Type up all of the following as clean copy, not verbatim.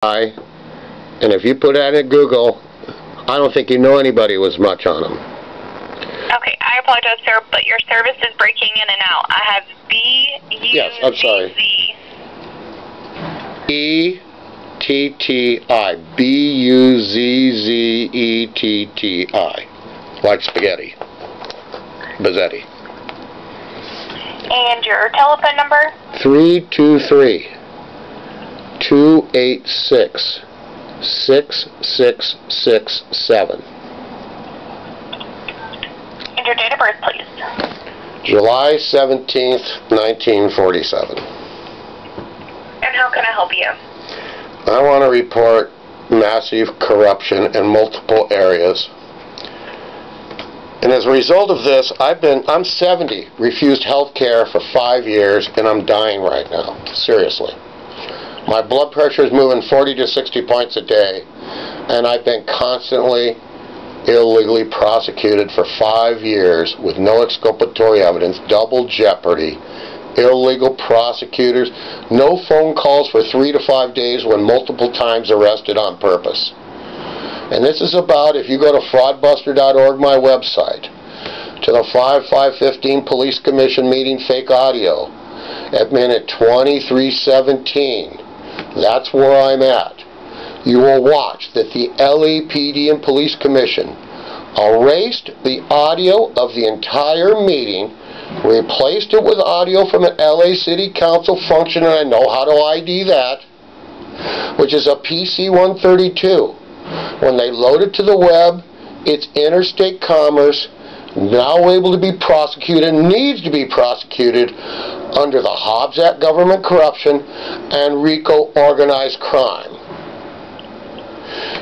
And if you put that in Google, I don't think you know anybody was much on them. Okay, I apologize, sir, but your service is breaking in and out. I have B-U-Z-Z. Yes, I'm sorry. E-T-T-I. B-U-Z-Z-E-T-T-I. Like spaghetti. Bazzetti. And your telephone number? 323-286-6667. And your date of birth, please. July 17th, 1947. And how can I help you? I want to report massive corruption in multiple areas. And as a result of this, I'm 70, refused health care for 5 years, and I'm dying right now. Seriously. My blood pressure is moving 40 to 60 points a day, and I've been constantly illegally prosecuted for 5 years with no exculpatory evidence, double jeopardy, illegal prosecutors, no phone calls for 3 to 5 days when multiple times arrested on purpose. And this is about, if you go to fraudbuster.org, my website, to the 5/5/15 Police Commission meeting fake audio at minute 23:17. That's where I'm at. You will watch that the LAPD and Police Commission erased the audio of the entire meeting, replaced it with audio from an LA City Council function, and I know how to ID that, which is a PC-132. When they load it to the web, it's interstate commerce, now able to be prosecuted, needs to be prosecuted under the Hobbs Act government corruption and RICO organized crime.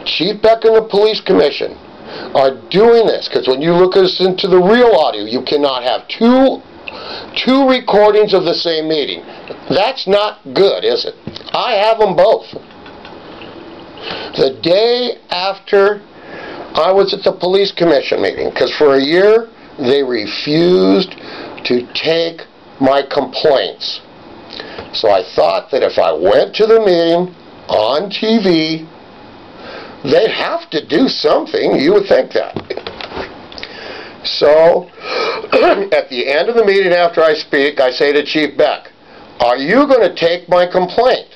Chief Beck and the Police Commission are doing this because when you look into the real audio, you cannot have two recordings of the same meeting. That's not good, is it? I have them both. The day after I was at the Police Commission meeting, because for a year they refused to take my complaints. So I thought that if I went to the meeting on TV, they'd have to do something. You would think that. So at the end of the meeting after I speak, I say to Chief Beck, "Are you going to take my complaint?"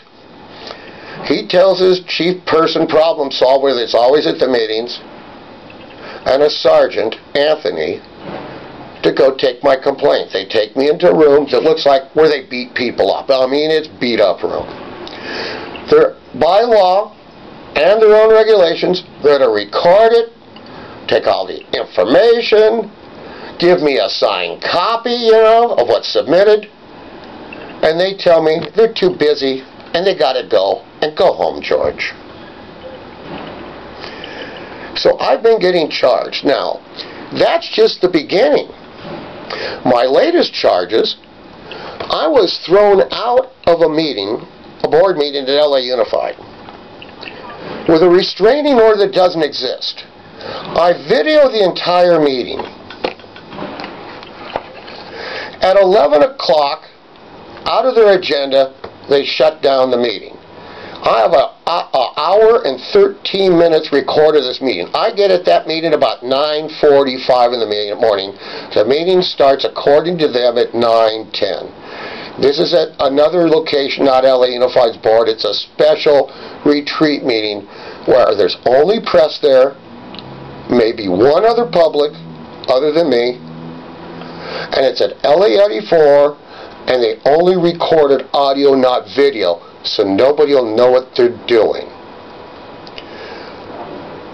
He tells his chief person problem solver that's always at the meetings, and a sergeant, Anthony, to go take my complaint. They take me into rooms. It looks like where they beat people up. I mean, it's beat up room. They're, by law and their own regulations, they're to record it, take all the information, give me a signed copy, of what's submitted, and they tell me they're too busy and they got to go. And go home, George. So I've been getting charged. Now, that's just the beginning. My latest charges, I was thrown out of a meeting, a board meeting at LA Unified, with a restraining order that doesn't exist. I videoed the entire meeting. At 11 o'clock, out of their agenda, they shut down the meeting. I have an hour and 13 minutes recorded of this meeting. I get at that meeting about 9:45 in the morning. The meeting starts, according to them, at 9:10. This is at another location, not LA Unified's board. It's a special retreat meeting where there's only press there, maybe one other public other than me, and it's at LA 84, and they only recorded audio, not video, so nobody will know what they're doing.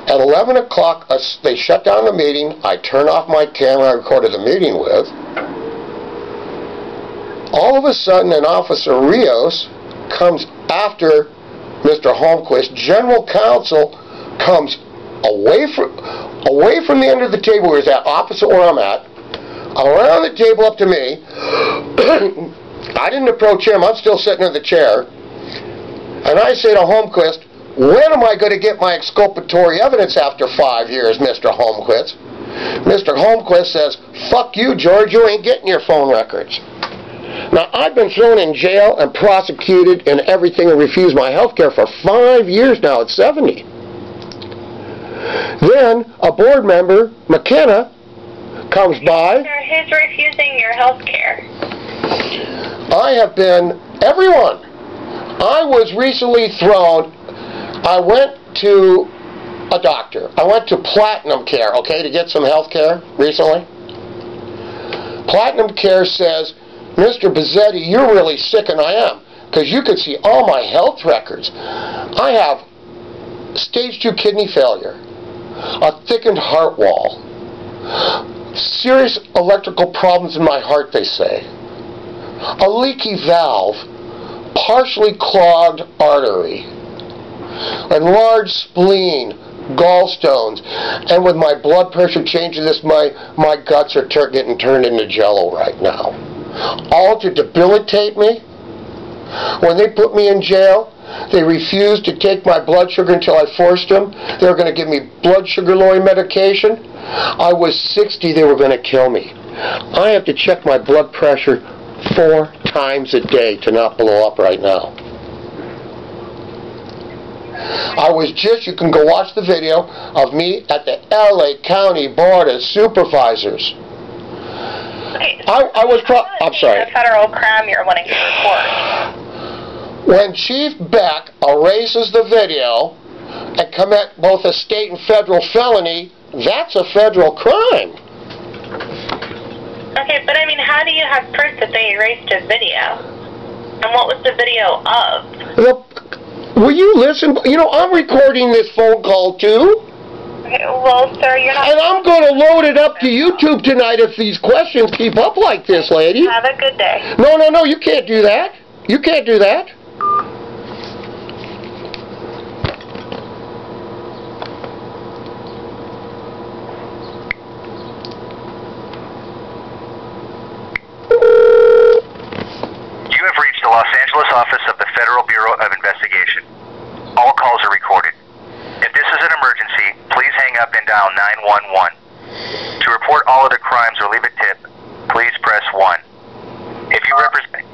At 11 o'clock, they shut down the meeting. I turn off my camera I recorded the meeting with. All of a sudden, an Officer Rios comes after Mr. Holmquist. General Counsel comes away from the end of the table where he's at, opposite where I'm at, around the table up to me. I didn't approach him. I'm still sitting in the chair. And I say to Holmquist, "When am I going to get my exculpatory evidence after 5 years, Mr. Holmquist?" Mr. Holmquist says, "Fuck you, George, you ain't getting your phone records." Now, I've been thrown in jail and prosecuted and everything and refused my health care for 5 years now at 70. Then, a board member, McKenna, comes by. Sir, who's refusing your health care? I have been, everyone. I was recently thrown, I went to a doctor. I went to Platinum Care, okay, to get some health care recently. Platinum Care says, Mr. Bizzetti, you're really sick, and I am, because you can see all my health records. I have stage 2 kidney failure, a thickened heart wall, serious electrical problems in my heart, they say, a leaky valve, partially clogged artery, enlarged spleen, gallstones, and with my blood pressure changing this, my guts are getting turned into jello right now. All to debilitate me. When they put me in jail, they refused to take my blood sugar until I forced them. They were going to give me blood sugar lowering medication. I was 60, they were going to kill me. I have to check my blood pressure 4 times a day to not blow up right now. I was just, you can go watch the video of me at the LA County Board of Supervisors. Okay, I'm sorry. A federal crime you're wanting to report. When Chief Beck erases the video and commit both a state and federal felony, that's a federal crime. Okay, but I mean, how do you have proof that they erased his video? And what was the video of? Will you listen? You know, I'm recording this phone call too. Okay, well, sir, you're not... And I'm going to load it up to YouTube tonight if these questions keep up like this, lady. Have a good day. No, you can't do that. You can't do that. You have reached the Los Angeles office of the Federal Bureau of Investigation. All calls are recorded. If this is an emergency, please hang up and dial 911. To report all other crimes or leave a tip, please press 1. If you represent...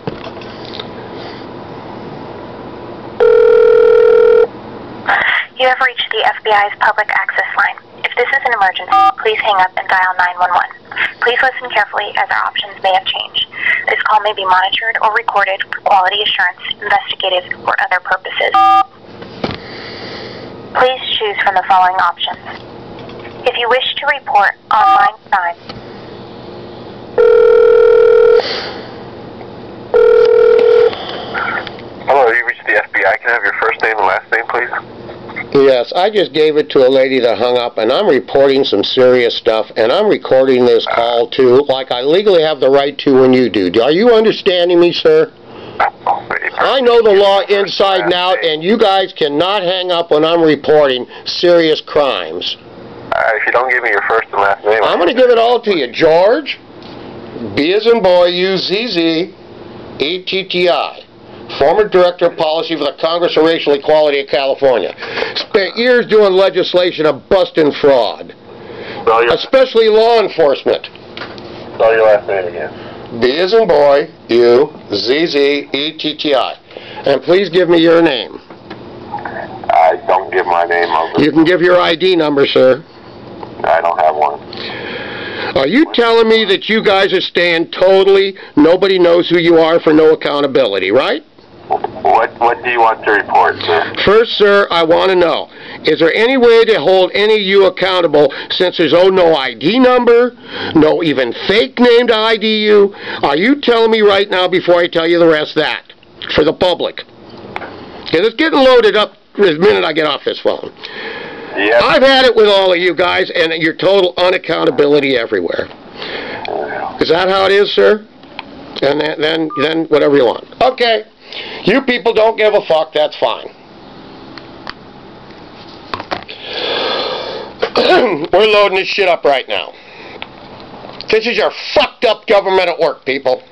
You have reached the FBI's public access line. If this is an emergency, please hang up and dial 911. Please listen carefully as our options may have changed. This call may be monitored or recorded for quality assurance, investigative, or other purposes. Please choose from the following options. If you wish to report online crime, Hello, you reached the FBI. Can I have your first name and last name, please? Yes, I just gave it to a lady that hung up, and I'm reporting some serious stuff, and I'm recording this call too, like I legally have the right to when you do. Are you understanding me, sir? I know the law inside and out, and you guys cannot hang up when I'm reporting serious crimes. If you don't give me your first and last name... I'm going to give it all to you. George, B as in boy, U-Z-Z-E-T-T-I. Former Director of Policy for the Congress of Racial Equality of California. Spent years doing legislation of busting fraud. Especially law enforcement. Spell your last name again. B as in boy, U-Z-Z-E-T-T-I. And please give me your name. I don't give my name over. You can give your ID number, sir. I don't have one. Are you telling me that you guys are staying totally, nobody knows who you are for no accountability, right? What do you want to report, sir? First, sir, I want to know, is there any way to hold any of you accountable since there's no ID number, no even fake name to ID you? Are you telling me right now before I tell you the rest of that, for the public? Because it's getting loaded up the minute I get off this phone. Yep. I've had it with all of you guys, and your total unaccountability everywhere. Is that how it is, sir? And then whatever you want. Okay. You people don't give a fuck, that's fine. We're loading this shit up right now. This is your fucked up government at work, people.